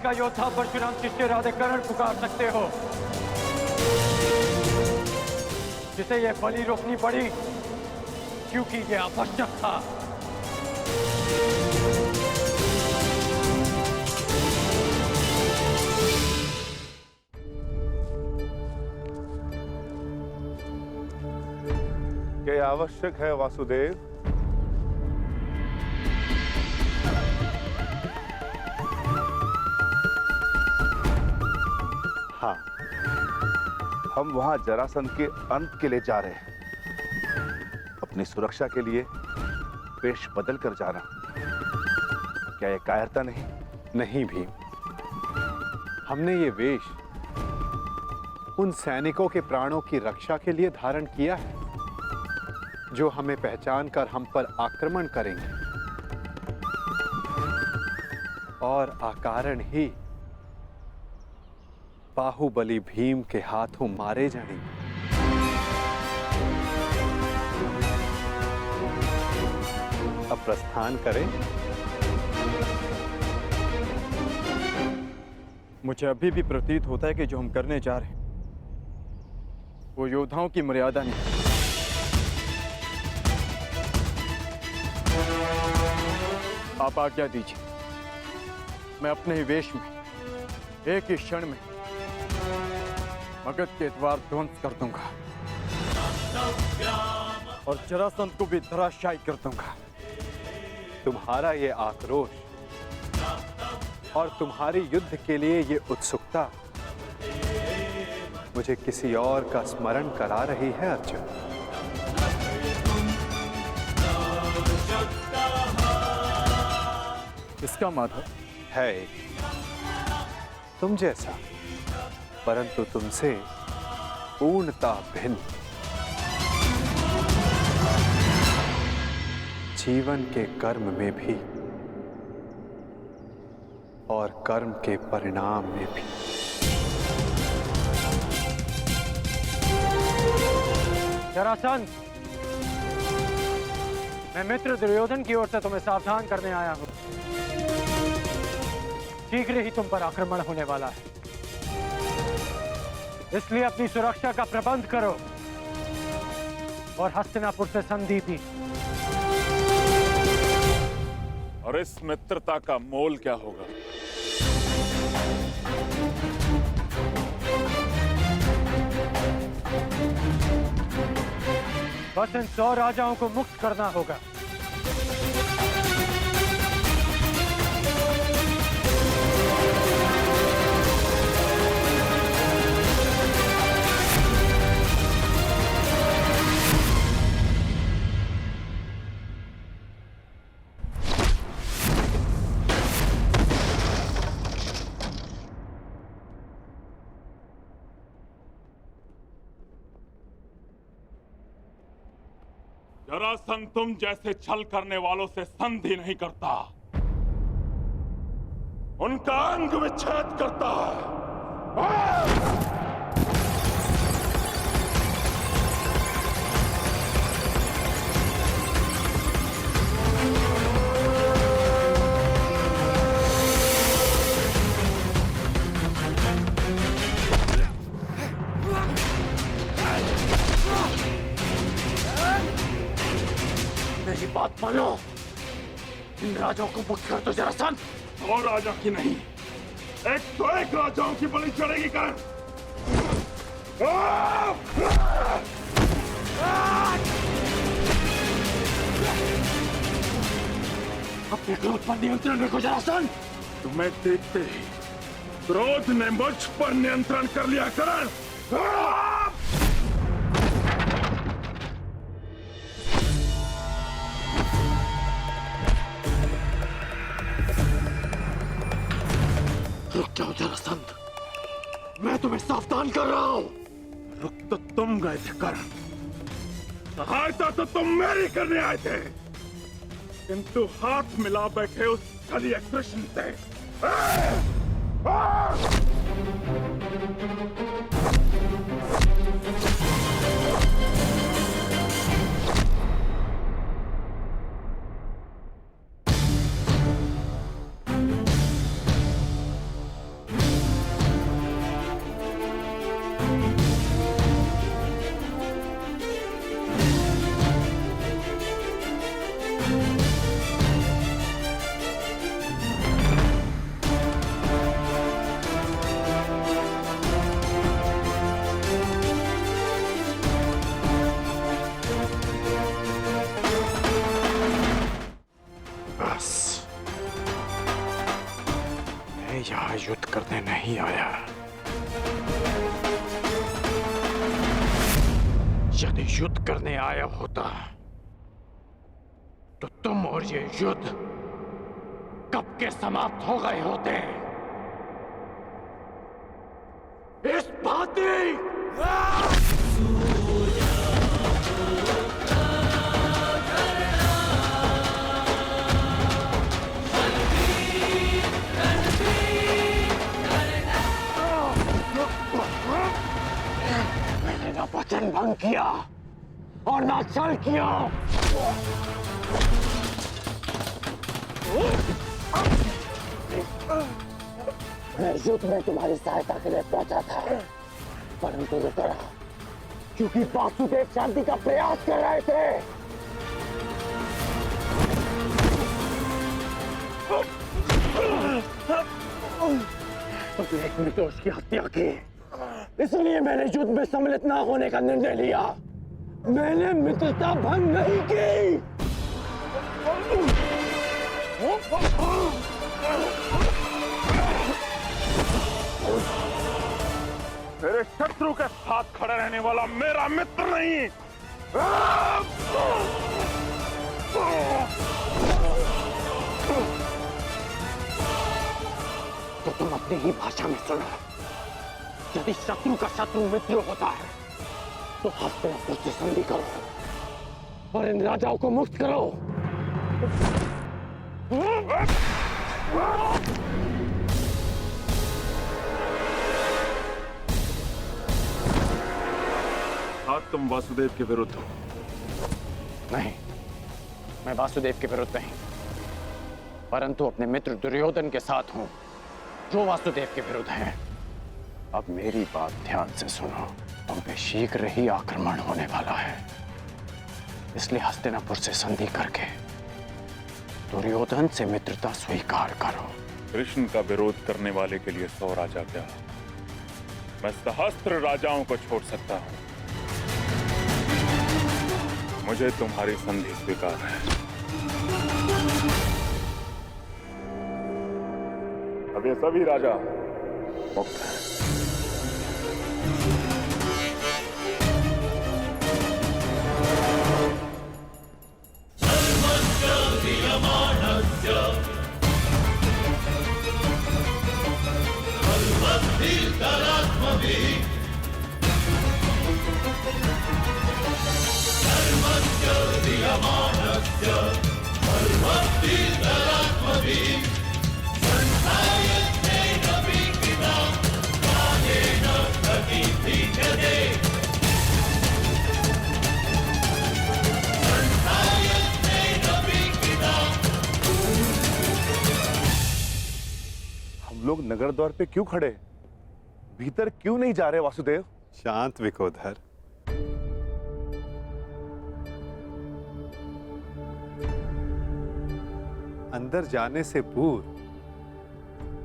का योद्धा परशुराम शिष्य राधे कर्ण पुकार सकते हो, जिसे यह बलि रोकनी पड़ी क्योंकि यह आवश्यक था। क्या आवश्यक है वासुदेव? हाँ, हम वहां जरासंध के अंत के लिए जा रहे हैं। अपनी सुरक्षा के लिए वेश बदल कर जाना, क्या यह कायरता नहीं? नहीं भीम, हमने ये वेश उन सैनिकों के प्राणों की रक्षा के लिए धारण किया है जो हमें पहचान कर हम पर आक्रमण करेंगे और अकारण ही बाहुबली भीम के हाथों मारे जाएंगे। अब प्रस्थान करें। मुझे अभी भी प्रतीत होता है कि जो हम करने जा रहे हैं वो योद्धाओं की मर्यादा नहीं। आप आज्ञा दीजिए, मैं अपने ही वेश में एक ही क्षण में मगध के द्वार ध्वंस कर दूंगा और जरासंध को भी धराशायी कर दूंगा। तुम्हारा ये आक्रोश और तुम्हारी युद्ध के लिए ये उत्सुकता मुझे किसी और का स्मरण करा रही है अर्जुन। इसका माधव है एक तुम जैसा, परंतु तुमसे पूर्णता भिन्न। जीवन के कर्म में भी और कर्म के परिणाम में भी। जरासंध, मैं मित्र दुर्योधन की ओर से तुम्हें सावधान करने आया हूं। शीघ्र ही तुम पर आक्रमण होने वाला है, इसलिए अपनी सुरक्षा का प्रबंध करो और हस्तिनापुर से संधि भी। और इस मित्रता का मोल क्या होगा? बस इन 100 राजाओं को मुक्त करना होगा। जरासंध तुम जैसे छल करने वालों से संधि नहीं करता, उनका अंग विच्छेद करता है। मेरी बात मानो, इन राजाओं को मुक्त कर दो जरासंध। और राजा की नहीं, एक तो एक राजाओं की बलि चढ़ेगी कर्ण। अपने क्रोध पर नियंत्रण रखो जरासंध। तुम्हें देखते ही क्रोध ने मुझ पर नियंत्रण कर लिया कर्ण। रुक जाओ जरासंध, मैं तुम्हें सावधान कर रहा हूं। रुक तो तुम गए थे कर्ण, सहायता तो तुम मेरी करने आए थे, किंतु हाथ मिला बैठे उस छलिए कृष्ण से। युद्ध करने नहीं आया। यदि युद्ध करने आया होता तो तुम और ये युद्ध कब के समाप्त हो गए होते। इस भांति मैंने ना वचन भंग किया और ना छल किया। मैं युद्ध में तुम्हारी सहायता के लिए पहुंचा था, परंतु रुक रहा क्योंकि वासुदेव शांति का प्रयास कर रहे थे। तो एक निर्दोष की हत्या की, इसलिए मैंने युद्ध में सम्मिलित न होने का निर्णय लिया। मैंने मित्रता भंग नहीं की। मेरे शत्रु के साथ खड़े रहने वाला मेरा मित्र नहीं। तो तुम अपनी ही भाषा में सुनो। यदि शत्रु का शत्रु मित्र होता है तो हस्तिनापुर से संधि करो और इन राजाओं को मुक्त करो। आज तुम वासुदेव के विरुद्ध हो। नहीं, मैं वासुदेव के विरुद्ध नहीं, परंतु अपने मित्र दुर्योधन के साथ हूं, जो वासुदेव के विरुद्ध हैं। अब मेरी बात ध्यान से सुनो। तुम पे शीघ्र ही आक्रमण होने वाला है, इसलिए हस्तिनापुर से संधि करके दुर्योधन से मित्रता स्वीकार करो। कृष्ण का विरोध करने वाले के लिए 100 राजा क्या, मैं सहस्त्र राजाओं को छोड़ सकता हूं। मुझे तुम्हारी संधि स्वीकार है। अब ये सभी राजा मुक्त हैं। हम लोग नगर द्वार पे क्यों खड़े? भीतर क्यों नहीं जा रहे वासुदेव? शांत विकोधर। अंदर जाने से पूर्व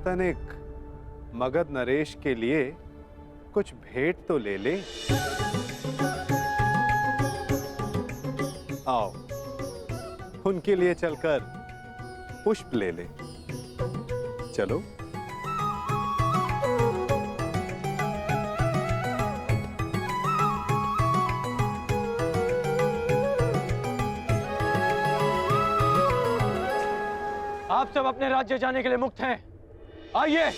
तनिक मगध नरेश के लिए कुछ भेंट तो ले ले। आओ, उनके लिए चलकर पुष्प ले ले। चलो। आप सब अपने राज्य जाने के लिए मुक्त हैं। आइए।